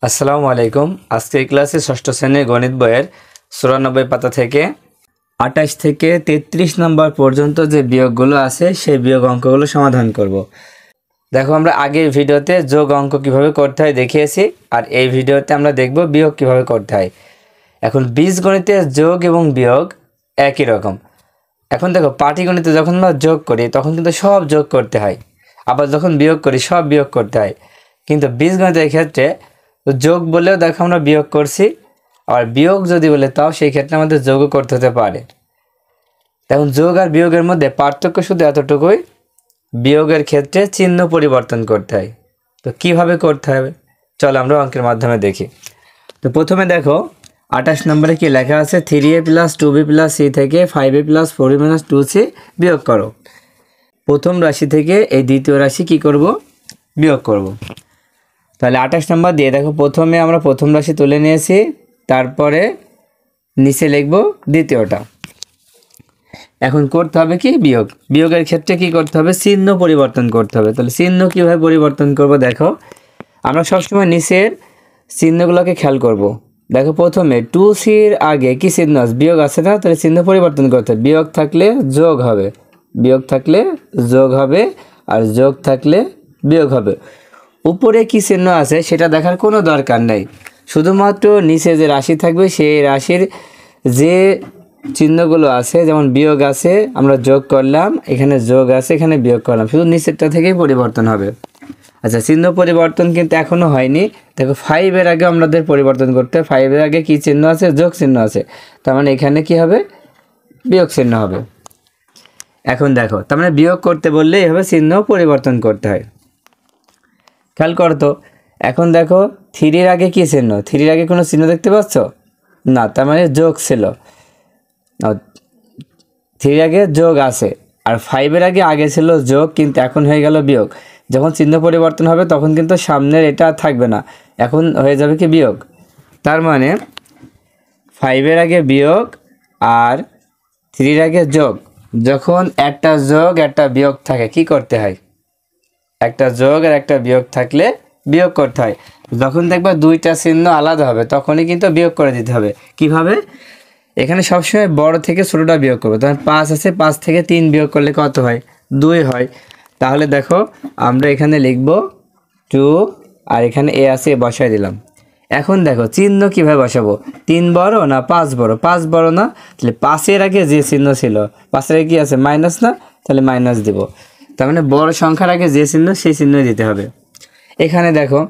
আসসালামু আলাইকুম। আজকে এই ক্লাসে ষষ্ঠ শ্রেণীর গণিত বইয়ের ৯৪ পাতা থেকে ২৮ থেকে ৩৩ নম্বর পর্যন্ত যে বিয়োগগুলো আছে সেই বিয়োগ অঙ্কগুলো সমাধান করব। দেখো, আমরা আগের ভিডিওতে যোগ অঙ্ক কিভাবে করতে হয় দেখিয়েছি, আর এই ভিডিওতে আমরা দেখব বিয়োগ কিভাবে করতে হয়। এখন বীজগণিতে যোগ এবং বিয়োগ একই রকম। এখন দেখো, পাটিগণিতে যখন আমরা যোগ করি তখন কিন্তু সব যোগ করতে হয়, আবার যখন বিয়োগ করি সব বিয়োগ করতে হয়। কিন্তু বীজগণিতের ক্ষেত্রে যোগ বলেও দেখো আমরা বিয়োগ করছি, আর বিয়োগ যদি বলে তাও সেই ক্ষেত্রে আমাদের যোগও করতে হতে পারে। এখন যোগ আর বিয়োগের মধ্যে পার্থক্য শুধু এতটুকুই, বিয়োগের ক্ষেত্রে চিহ্ন পরিবর্তন করতে হয়। তো কিভাবে করতে হবে চলো আমরা অঙ্কের মাধ্যমে দেখি। তো প্রথমে দেখো ২৮ নম্বরে কি লেখা আছে, 3a + 2b + c থেকে 5a + 4b - 2c বিয়োগ করো। প্রথম রাশি থেকে এই দ্বিতীয় রাশি কি করব, বিয়োগ করব। তাহলে ২৮ নম্বর দিয়ে দেখো, প্রথমে আমরা প্রথম রাশি তুলে নিয়েছি, তারপরে নিচে লিখব দ্বিতীয়টা। এখন করতে হবে কি বিয়োগ। বিয়োগের ক্ষেত্রে কি করতে হবে, চিহ্ন পরিবর্তন করতে হবে। তাহলে চিহ্ন কীভাবে পরিবর্তন করব, দেখো আমরা সবসময় নিচের চিহ্নগুলোকে খেয়াল করব। দেখো প্রথমে 2cর আগে কি চিহ্ন আছে, বিয়োগ আছে না, তাহলে চিহ্ন পরিবর্তন করতে হবে। বিয়োগ থাকলে যোগ হবে, বিয়োগ থাকলে যোগ হবে, আর যোগ থাকলে বিয়োগ হবে। উপরে কি চিহ্ন আছে সেটা দেখার কোনো দরকার নেই, শুধুমাত্র নিচে যে রাশি থাকবে সেই রাশির যে চিহ্নগুলো আছে, যেমন বিয়োগ আছে আমরা যোগ করলাম, এখানে যোগ আছে এখানে বিয়োগ করলাম, শুধু নিচেরটা থেকেই পরিবর্তন হবে। আচ্ছা, চিহ্ন পরিবর্তন কিন্তু এখনও হয়নি। দেখো 5-এর আগে আমাদের পরিবর্তন করতে হয়। 5-এর আগে কি চিহ্ন আছে, যোগ চিহ্ন আছে, তার মানে এখানে কি হবে, বিয়োগ চিহ্ন হবে। এখন দেখো, তার মানে বিয়োগ করতে বললে এভাবে চিহ্ন পরিবর্তন করতে হয়। খেয়াল করো তো, এখন দেখো 3-এর আগে কী চিহ্ন, 3-এর আগে কোনো চিহ্ন দেখতে পাচ্ছ না, তার মানে যোগ ছিল। 3-এর আগে যোগ আছে, আর 5-এর আগে ছিল যোগ, কিন্তু এখন হয়ে গেল বিয়োগ। যখন চিহ্ন পরিবর্তন হবে তখন কিন্তু সামনের এটা থাকবে না, এখন হয়ে যাবে কি বিয়োগ। তার মানে 5-এর আগে বিয়োগ আর 3-এর আগে যোগ, যখন একটা যোগ একটা বিয়োগ থাকে কি করতে হয়, একটা যোগ আর একটা বিয়োগ থাকলে বিয়োগ করতে হয়। যখন দেখবা দুইটা চিহ্ন আলাদা হবে তখনই কিন্তু বিয়োগ করে দিতে হবে। কিভাবে, এখানে সবসময় বড় থেকে ছোটোটা বিয়োগ করবো। তখন 5 আছে, 5 থেকে 3 বিয়োগ করলে কত হয়, 2 হয়। তাহলে দেখো আমরা এখানে লিখব 2, আর এখানে এ আছে, এ বসাই দিলাম। এখন দেখো চিহ্ন কিভাবে বসাবো, 3 বড় না 5 বড়, 5 বড় না, তাহলে 5-এর আগে যে চিহ্ন ছিল, 5-এর আগে কি আছে মাইনাস না, তাহলে মাইনাস দিব। তার মানে বড় সংখ্যার আগে যে চিহ্ন সেই চিহ্নই দিতে হবে। এখানে দেখো,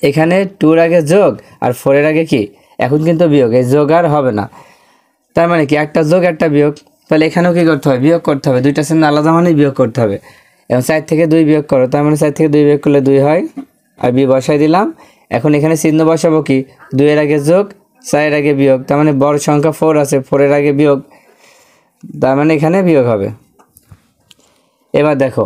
এখানে 2-এর আগে যোগ আর 4-এর আগে কি, এখন কিন্তু বিয়োগ, এই যোগ আর হবে না। তার মানে কি একটা যোগ একটা বিয়োগ, তাহলে এখানেও কী করতে হবে, বিয়োগ করতে হবে। দুইটা চিহ্ন আলাদা মানে বিয়োগ করতে হবে। এবং 4 থেকে 2 বিয়োগ করো, তার মানে 4 থেকে 2 বিয়োগ করলে 2 হয়, আর বি বসাই দিলাম। এখন এখানে চিহ্ন বসাবো কি, 2-এর আগে যোগ 4-এর আগে বিয়োগ, তার মানে বড় সংখ্যা 4 আছে, 4-এর আগে বিয়োগ, তার মানে এখানে বিয়োগ হবে। এবার দেখো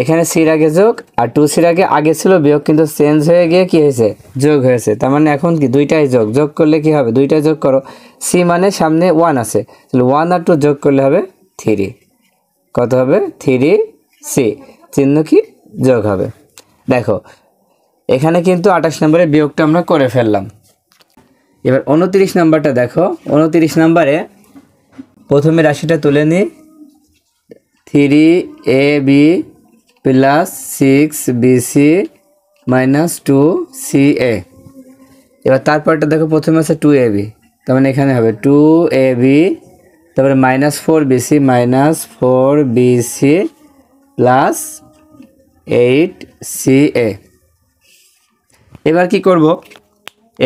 এখানে 3-এর আগে যোগ আর 2c-র আগে ছিল বিয়োগ, কিন্তু চেঞ্জ হয়ে গিয়ে কি হয়েছে, যোগ হয়েছে। তার মানে এখন কি দুইটাই যোগ, যোগ করলে কি হবে, দুইটাই যোগ করো। সি মানে সামনে 1 আছে, তাহলে 1 আর 2 যোগ করলে হবে 3, কত হবে 3c, চিহ্ন কি যোগ হবে। দেখো এখানে কিন্তু 28 নম্বরে বিয়োগটা আমরা করে ফেললাম। এবার 29 নম্বরটা দেখো, 29 নম্বরে প্রথমে রাশিটা তুলে নিই, 3ab + 6bc - 2ca। এবার তারপরটা দেখো, প্রথমে আছে 2ab, তার মানে এখানে হবে 2ab, তারপরে -4bc + 8ca। এবার কি করব,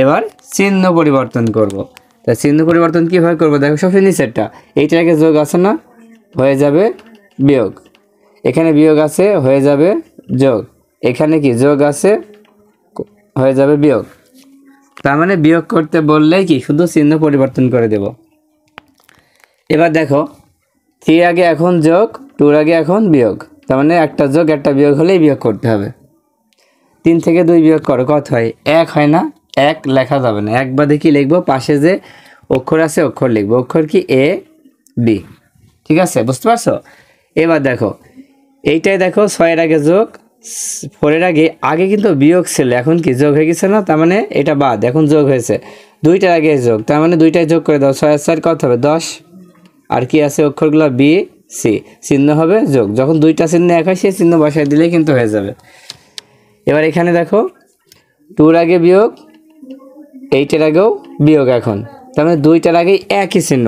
এবার চিহ্ন পরিবর্তন করব। তা চিহ্ন পরিবর্তন কীভাবে করব, দেখো সবচেয়ে নিচেরটা, এইটার আগে যোগ আছে না, হয়ে যাবে বিয়োগ, এখানে বিয়োগ আছে হয়ে যাবে যোগ, এখানে কি যোগ আছে হয়ে যাবে বিয়োগ। তার মানে বিয়োগ করতে বললেই কি শুধু চিহ্ন পরিবর্তন করে দেব। এবার দেখো 3 আগে এখন যোগ, 2-র আগে এখন বিয়োগ, তার মানে একটা যোগ একটা বিয়োগ হলেই বিয়োগ করতে হবে। 3 থেকে 2 বিয়োগ করো, কত হয়, 1 হয় না, 1 লেখা যাবে না, 1 বাদে কি লিখবো, পাশে যে অক্ষর আছে অক্ষর লিখবো, অক্ষর কি a b, ঠিক আছে, বুঝতে পারছো। এবার দেখো এইটাই দেখো 6-এর আগে যোগ, 4 এর আগে আগে কিন্তু বিয়োগ ছিল, এখন কি যোগ হয়ে গেছে না, তার মানে এটা বাদ, এখন যোগ হয়েছে। 2টার আগে যোগ, তার মানে 2টায় যোগ করে দাও, 6 আর 4 কত হবে 10। আর কি আছে অক্ষরগুলো বি সি, চিহ্ন হবে যোগ, যখন 2টা চিহ্ন এক হয় সেই চিহ্ন বসায় দিলেই কিন্তু হয়ে যাবে। এবার এখানে দেখো 2-র আগে বিয়োগ, 8-এর আগেও বিয়োগ, এখন তার মানে 2টার আগে একই চিহ্ন।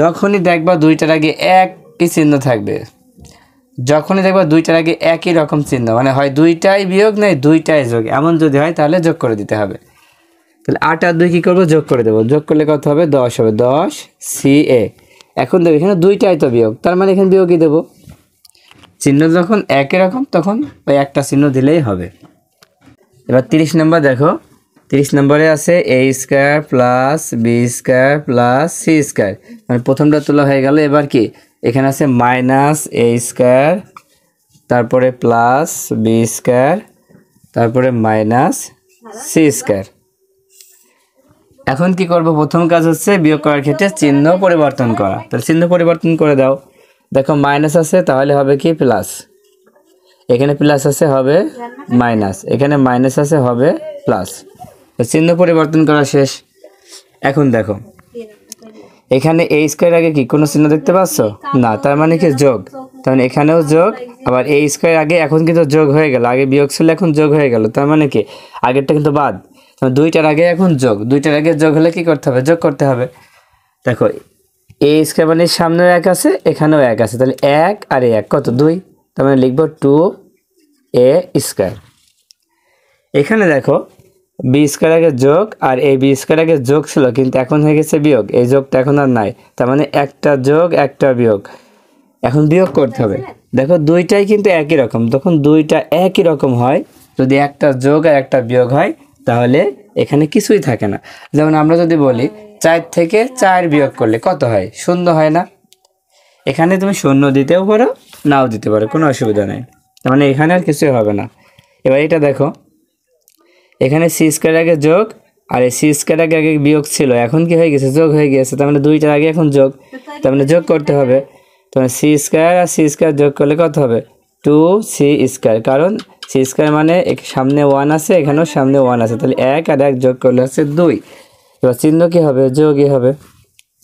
যখনই দেখবা 2টার আগে একই চিহ্ন থাকবে, যখনই দেখবা 2টার আগে একই রকম চিহ্ন, মানে হয় 2টাই বিয়োগ নয় 2টাই যোগ, এমন যদি হয় তাহলে যোগ করে দিতে হবে। তাহলে 8 আর 2 কী করবো, যোগ করে দেবো, যোগ করলে কত হবে 10 হবে, 10 CA। এখন দেখো এখানে 2টাই তো বিয়োগ, তার মানে এখানে বিয়োগই দেবো, চিহ্ন যখন একই রকম তখন ওই একটা চিহ্ন দিলেই হবে। এবার 30 নম্বর দেখো, 30 নম্বরে আছে A² plus B² plus C², মানে প্রথমটা তোলা হয়ে গেল। এবার কি এখানে আছে -A², তারপরে প্লাস B², তারপরে -C²। এখন কি করব, প্রথম কাজ হচ্ছে বিয়োগ করার ক্ষেত্রে চিহ্ন পরিবর্তন করা। তাহলে চিহ্ন পরিবর্তন করে দাও, দেখো মাইনাস আছে তাহলে হবে কি প্লাস, এখানে প্লাস আছে হবে মাইনাস, এখানে মাইনাস আছে হবে প্লাস। চিহ্ন পরিবর্তন করা শেষ। এখন দেখো এখানে A² আগে কি কোনো চিহ্ন দেখতে পাচ্ছ না, তার মানে কি যোগ, তার মানে এখানেও যোগ, আবার A² আগে এখন কিন্তু যোগ হয়ে গেল, আগে বিয়োগ ছিল এখন যোগ হয়ে গেল, তার মানে কি আগেরটা কিন্তু বাদ, 2টার আগে এখন যোগ, 2টার আগে যোগ হলে কি করতে হবে, যোগ করতে হবে। দেখো A² মানে সামনেও 1 আছে এখানেও 1 আছে, তাহলে 1 আর 1 কত 2, তার মানে লিখবো 2A²। এখানে দেখো B² আগে যোগ আর এই B² আগে যোগ ছিল কিন্তু এখন হয়ে গেছে বিয়োগ, এই যোগটা এখন আর নাই, তার মানে একটা যোগ একটা বিয়োগ, এখন বিয়োগ করতে হবে। দেখো 2টাই কিন্তু একই রকম, তখন 2টা একই রকম হয়, যদি একটা যোগ আর একটা বিয়োগ হয় তাহলে এখানে কিছুই থাকে না। যেমন আমরা যদি বলি 4 থেকে 4 বিয়োগ করলে কত হয়, 0 হয় না, এখানে তুমি 0 দিতেও পারো নাও দিতে পারো, কোনো অসুবিধা নেই, তার মানে এখানে আর কিছুই হবে না। এবার এটা দেখো এখানে C² আগে যোগ আর এই C² আগে বিয়োগ ছিল, এখন কি হয়ে গেছে যোগ হয়ে গেছে, তার মানে 2টার আগে এখন যোগ, তার মানে যোগ করতে হবে। তাহলে C² আর C² যোগ করলে কত হবে 2C², কারণ C² মানে সামনে 1 আছে এখানেও সামনে 1 আছে, তাহলে 1 আর 1 যোগ করলে হচ্ছে 2। এবার চিহ্ন কি হবে, যোগই হবে।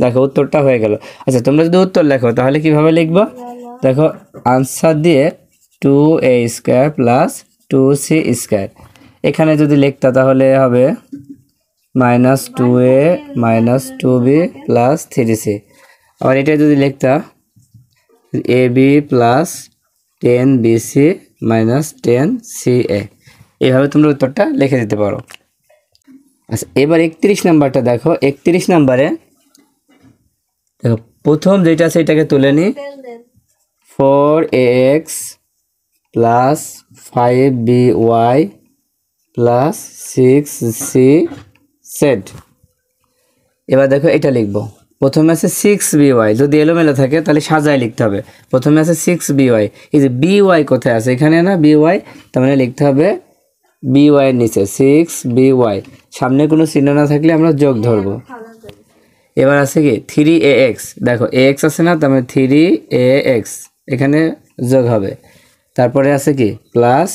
দেখো উত্তরটা হয়ে গেল। আচ্ছা তোমরা যদি উত্তর লেখো তাহলে কিভাবে লিখবো, দেখো আনসার দিয়ে 2A² প্লাস 2C², এখানে যদি লিখতা তাহলে হবে -2A -2B প্লাস 3C। আবার এটা যদি লিখতা AB plus 10BC minus 10CA, এইভাবে তোমরা উত্তরটা লিখে দিতে পারো। আচ্ছা এবার 31 নাম্বারটা দেখো, 31 নাম্বারে দেখো প্রথম যেটা আছে এটাকে তুলে নিই, 4AX plus 5BY plus 6CZ। এবার দেখো এটা লিখবো, প্রথমে আছে 6BY, যদি এলোমেলো থাকে তাহলে সাজায় লিখতে হবে। প্রথমে আছে 6BY, এই যে BY কোথায় আছে, এখানে না BY, তার মানে লিখতে হবে BY এর নিচে 6BY, সামনে কোনো চিহ্ন না থাকলে আমরা যোগ ধরবো। এবার আছে কি 3AX, দেখো AX আছে না, তার মানে 3AX, এখানে যোগ হবে। তারপরে আছে কি প্লাস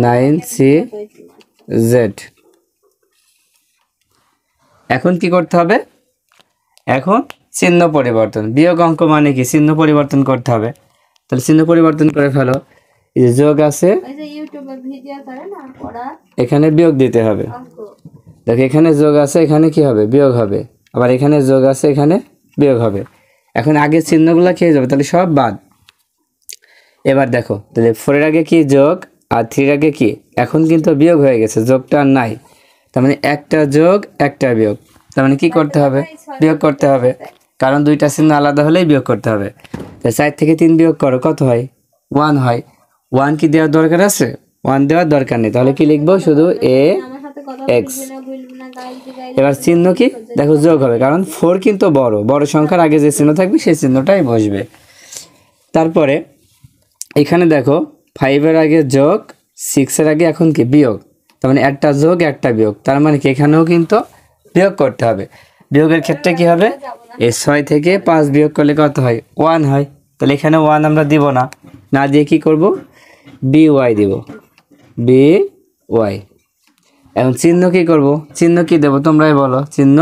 9CZ। এখন কি করতে হবে, এখন চিহ্ন পরিবর্তন, বিয়োগ অঙ্ক মানে কি চিহ্ন পরিবর্তন করতে হবে, তাহলে চিহ্ন পরিবর্তন করে ফেলো। এই যে যোগ আছে এখানে বিয়োগ দিতে হবে, দেখো এখানে যোগ আছে এখানে কি হবে বিয়োগ হবে, আবার এখানে যোগ আছে এখানে বিয়োগ হবে। এখন আগের চিহ্নগুলো খেয়ে যাবে, তাহলে সব বাদ। এবার দেখো তাহলে 4 এর আগে কি যোগ আর 3 এর আগে কি, এখন কিন্তু বিয়োগ হয়ে গেছে, যোগটা আর নাই, তার মানে একটা যোগ একটা বিয়োগ, তার মানে কি করতে হবে বিয়োগ করতে হবে, কারণ 2টা চিহ্ন আলাদা হলেই বিয়োগ করতে হবে। তাই 4 থেকে 3 বিয়োগ করো কত হয় 1 হয়, 1 কি দেওয়ার দরকার আছে, 1 দেওয়ার দরকার নেই, তাহলে কি লিখবো শুধু AX। এবার চিহ্ন কি দেখো যোগ হবে, কারণ 4 কিন্তু বড় সংখ্যার আগে যে চিহ্ন থাকবে সেই চিহ্নটাই বসবে। তারপরে এখানে দেখো 5 এর আগে যোগ 6 এর আগে এখন কি বিয়োগ, তার মানে একটা যোগ একটা বিয়োগ, তার মানে কি এখানেও কিন্তু বিয়োগ করতে হবে। বিয়োগের ক্ষেত্রে কি হবে, এই 6 থেকে 5 বিয়োগ করলে কত হয় 1 হয়, তাহলে এখানে 1 আমরা দিব না, না দিয়ে কি করব বি ওয়াই দিব, বি ওয়াই। এখন চিহ্ন কি করব, চিহ্ন কি দেবো তোমরাই বলো। চিহ্ন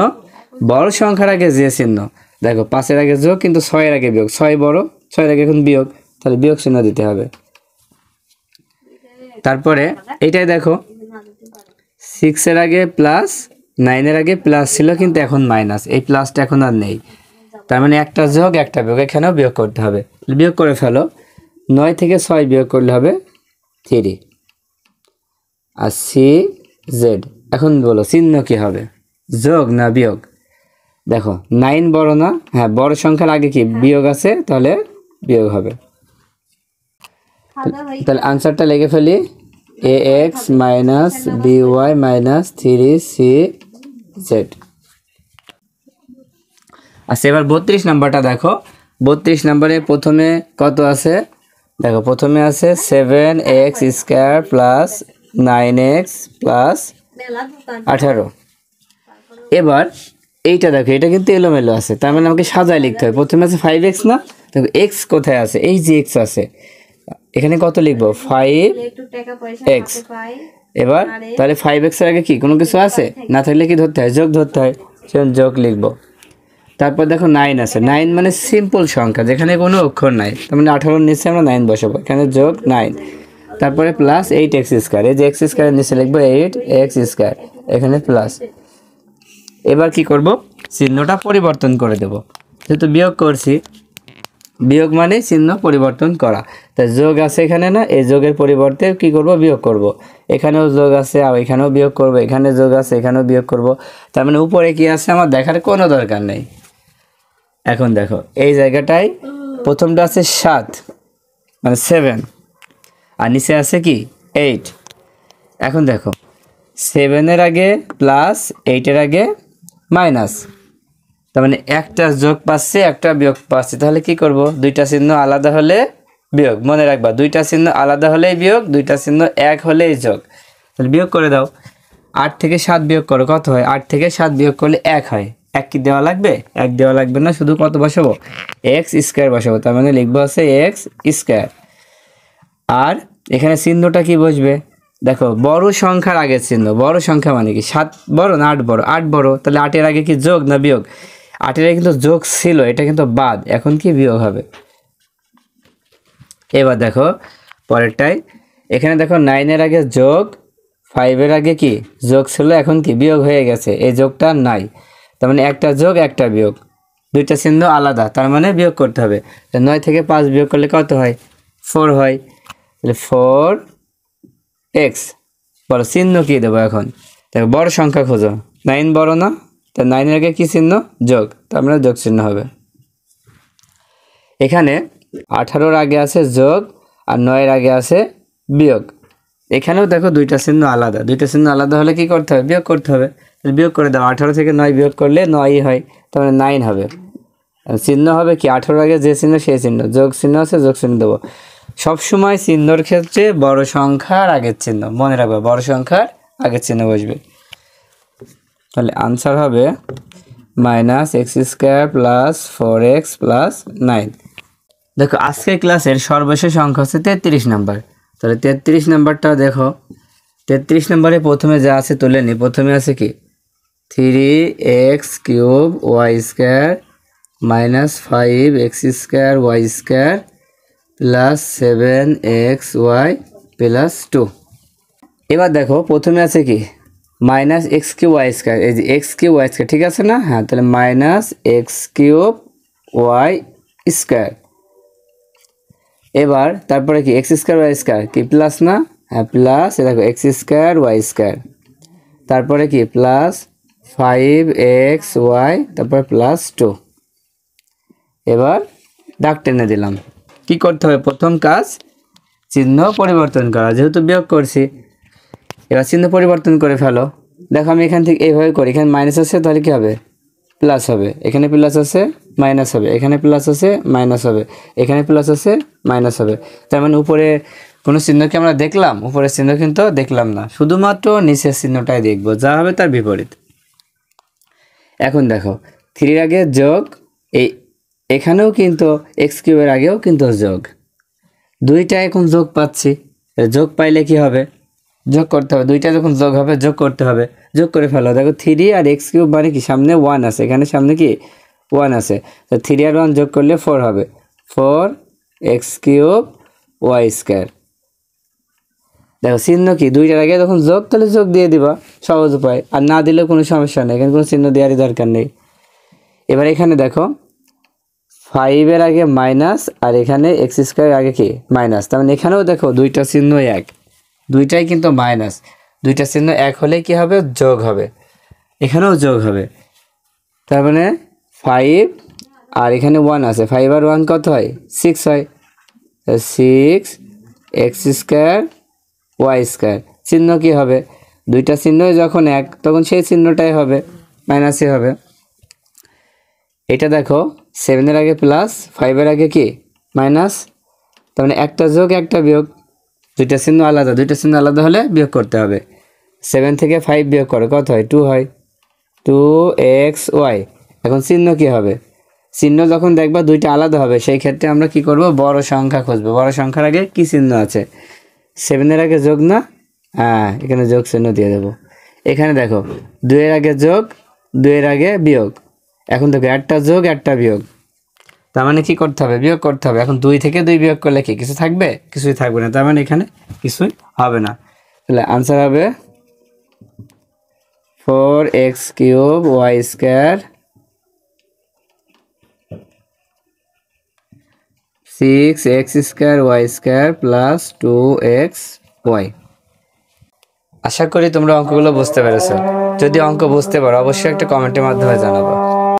বড় সংখ্যার আগে যে চিহ্ন, দেখো 5-এর আগে যোগ কিন্তু 6-এর আগে বিয়োগ, 6 বড়, 6-এর আগে এখন বিয়োগ, তাহলে বিয়োগ চিহ্ন দিতে হবে। তারপরে এইটাই দেখো 6-এর আগে প্লাস, 9-এর আগে প্লাস ছিল কিন্তু এখন মাইনাস, এই প্লাসটা এখন আর নেই, তার মানে একটা যোগ একটা বিয়োগ, এখানেও বিয়োগ করতে হবে। বিয়োগ করে ফেলো, 9 থেকে 6 বিয়োগ করলে হবে 3 আর সি জেড। এখন বলো চিহ্ন কি হবে, যোগ না বিয়োগ? দেখো 9 বড় না, হ্যাঁ বড় সংখ্যার আগে কি বিয়োগ আছে, তাহলে বিয়োগ হবে। তাহলে আনসারটা লিখে ফেলি, A X minus B Y minus 3 C Z. আচ্ছা এবার 32 নাম্বারটা দেখো। 32 নাম্বারে প্রথমে কত আছে, দেখো প্রথমে আছে 7x² প্লাস 9x প্লাস 18। এবার এইটা দেখো, এটা কিন্তু এলোমেলো আছে, তার মানে আমাকে সাজায় লিখতে হবে। প্রথমে আছে 5x না, দেখো এক্স কোথায় আছে, এই যে এক্স আছে, এখানে কত লিখবো 5x। এবার তাহলে 5x এর আগে কি কোনো কিছু আছে, না থাকলে কি ধরতে হয়, যোগ ধরতে হয়, সেজন্য যোগ লিখবো। তারপর দেখো 9 আছে, 9 মানে সিম্পল সংখ্যা যেখানে কোনো অক্ষর নাই, তার মানে 18-র নিচে আমরা 9 বসাবো, এখানে যোগ 9। তারপরে প্লাস 8x², এই যে x² এর নিচে লিখবো 8x², এখানে প্লাস। এবার কি করব, চিহ্নটা পরিবর্তন করে দেব, যেহেতু বিয়োগ করছি, বিয়োগ মানে চিহ্ন পরিবর্তন করা। তাই যোগ আছে এখানে না, এই যোগের পরিবর্তে কি করব, বিয়োগ করব। এখানেও যোগ আছে আর এখানেও বিয়োগ করব, এখানে যোগ আছে এখানেও বিয়োগ করব, তার মানে উপরে কি আছে আমার দেখার কোনো দরকার নেই। এখন দেখো এই জায়গাটায় প্রথমটা আছে 7 মানে 7 আর নিচে আছে কি 8। এখন দেখো 7-এর আগে প্লাস, 8-এর আগে মাইনাস, তার মানে একটা যোগ পাচ্ছে একটা বিয়োগ পাচ্ছে, তাহলে কি করব, দুইটা চিহ্ন আলাদা হলে বিয়োগ, মনে রাখবা দুইটা চিহ্ন আলাদা হলেই বিয়োগ, দুইটা চিহ্ন এক হলেই যোগ। তাহলে বিয়োগ করে দাও, 8 থেকে 7 বিয়োগ করো, কত হয়, 8 থেকে 7 বিয়োগ করলে 1 হয়। 1 কি দেওয়া লাগবে, 1 দেওয়া লাগবে না, শুধু কত বসাবো, x² বসাবো, তার মানে লিখবো আছে x²। আর এখানে চিহ্নটা কি বসবে, দেখো বড় সংখ্যার আগের চিহ্ন, বড় সংখ্যা মানে কি 7 বড় না 8 বড়, 8 বড়, তাহলে 8-এর আগে কি যোগ না বিয়োগ, 8-এর আগে কিন্তু যোগ ছিল, এটা কিন্তু বাদ, এখন কি বিয়োগ হবে। এবার দেখো পরেরটাই, এখানে দেখো 9-এর আগে যোগ, 5-এর আগে কি যোগ ছিল, এখন কি বিয়োগ হয়ে গেছে, এই যোগটা নাই, তার মানে একটা যোগ একটা বিয়োগ, দুইটা চিহ্ন আলাদা, তার মানে বিয়োগ করতে হবে। 9 থেকে 5 বিয়োগ করলে কত হয়, 4 হয়, তাহলে 4x। বলো চিহ্ন কি দেবো এখন, দেখো বড় সংখ্যা খোঁজো, 9 বড় না, তা 9-এর আগে কি চিহ্ন, যোগ, তার মানে যোগ চিহ্ন হবে। এখানে 18-র আগে আছে যোগ আর 9-এর আগে আছে বিয়োগ, এখানেও দেখো দুইটা চিহ্ন আলাদা, দুইটা চিহ্ন আলাদা হলে কি করতে হবে, বিয়োগ করতে হবে। বিয়োগ করে দাও, 18 থেকে 9 বিয়োগ করলে 9 হয়, তার মানে 9 হবে। চিহ্ন হবে কি, 18-র আগে যে চিহ্ন সেই চিহ্ন, যোগ চিহ্ন আছে যোগ চিহ্ন দেবো। সবসময় চিহ্নর ক্ষেত্রে বড় সংখ্যার আগের চিহ্ন মনে রাখবে, বড় সংখ্যার আগের চিহ্ন বসবে। তাহলে আনসার হবে -x² প্লাস 4x প্লাস 9। দেখো আজকের ক্লাসের সর্বশেষ অঙ্ক হচ্ছে 33 নাম্বার। তাহলে 33 নাম্বারটা দেখো, 33 নম্বরে প্রথমে যা আছে তুলে নিই। প্রথমে আছে কি 3x³ y² minus 5x² y² plus 7xy plus 2। এবার দেখো প্রথমে আছে কি -x³ y², এই যে x³ y², ঠিক আছে না, হ্যাঁ, তাহলে -x³ y²। এবার তারপরে কি x² y² কি প্লাস না, হ্যাঁ প্লাস, দেখো x² y², তারপরে কি প্লাস 5xy, তারপর প্লাস 2। এবার দাগ টেনে দিলাম। কি করতে হবে, প্রথম কাজ চিহ্ন পরিবর্তন করা, যেহেতু বিয়োগ করছি। এবার চিহ্ন পরিবর্তন করে ফেলো। দেখো আমি এখান থেকে এইভাবে করি, এখানে মাইনাস আছে তাহলে কি হবে, প্লাস হবে, এখানে প্লাস আছে মাইনাস হবে, এখানে প্লাস আছে মাইনাস হবে, এখানে প্লাস আছে মাইনাস হবে। তার মানে উপরে কোনো চিহ্নকে আমরা দেখলাম, উপরের চিহ্ন কিন্তু দেখলাম না, শুধুমাত্র নিচের চিহ্নটাই দেখবো, যা হবে তার বিপরীত। এখন দেখো 3-এর আগে যোগ, এখানেও কিন্তু x³ এর আগেও কিন্তু যোগ, দুইটা এখন যোগ পাচ্ছি, যোগ পাইলে কি হবে, যোগ করতে হবে, দুইটা যখন যোগ হবে যোগ করতে হবে, যোগ করে ফেলো। দেখো 3 আর এক্স কিউব মানে কি, সামনে 1 আছে, এখানে সামনে কি 1 আছে, তো 3 আর 1 যোগ করলে 4 হবে, 4 এক্স কিউব ওয়াই স্কোয়ার। দেখো চিহ্ন কি, দুইটার আগে যখন যোগ তাহলে যোগ দিয়ে দিবা, সহজ উপায়, আর না দিলেও কোনো সমস্যা নেই, এখানে কোনো চিহ্ন দেওয়ারই দরকার নেই। এবার এখানে দেখো 5-এর আগে মাইনাস আর এখানে এক্স স্কোয়ার আগে কি মাইনাস, তার মানে এখানেও দেখো দুইটা চিহ্ন এক, দুইটাই কিন্তু মাইনাস, দুইটা চিহ্ন এক হলে কি হবে, যোগ হবে, এখানেও যোগ হবে। তার মানে 5 আর এখানে 1 আছে, 5 আর 1 কত হয়, 6 হয়, 6 এক্স স্কোয়ার ওয়াই স্কোয়ার। চিহ্ন কি হবে, দুইটা চিহ্নই যখন এক তখন সেই চিহ্নটাই হবে, মাইনাসই হবে। এটা দেখো 7-এর আগে প্লাস, 5-এর আগে কি মাইনাস, তার মানে একটা যোগ একটা বিয়োগ, দুইটা চিহ্ন আলাদা, দুইটা চিহ্ন আলাদা হলে বিয়োগ করতে হবে। 7 থেকে 5 বিয়োগ করে কত হয়, 2 হয়, 2xy। এখন চিহ্ন কি হবে, চিহ্ন যখন দেখবা দুইটা আলাদা হবে সেই ক্ষেত্রে আমরা কি করব, বড় সংখ্যা খুঁজবো। বড় সংখ্যার আগে কি চিহ্ন আছে, 7-এর আগে যোগ না, হ্যাঁ এখানে যোগ চিহ্ন দিয়ে দেবো। এখানে দেখো 2-এর আগে যোগ, 2-এর আগে বিয়োগ, এখন দেখো একটা যোগ একটা বিয়োগ, তার মানে কি করতে হবে, বিয়োগ করতে হবে। এখন 2 থেকে 2 বিয়োগ করলে কি কিছু থাকবে, কিছুই থাকবে না, তার মানে এখানে কিছুই হবে না। তাহলে আনসার হবে 4x cube y square 6x square y square plus 2xy। আশা করি তোমরা অঙ্কগুলো বুঝতে পেরেছো। যদি অঙ্ক বুঝতে পারো অবশ্যই একটা কমেন্টের মাধ্যমে জানাবো।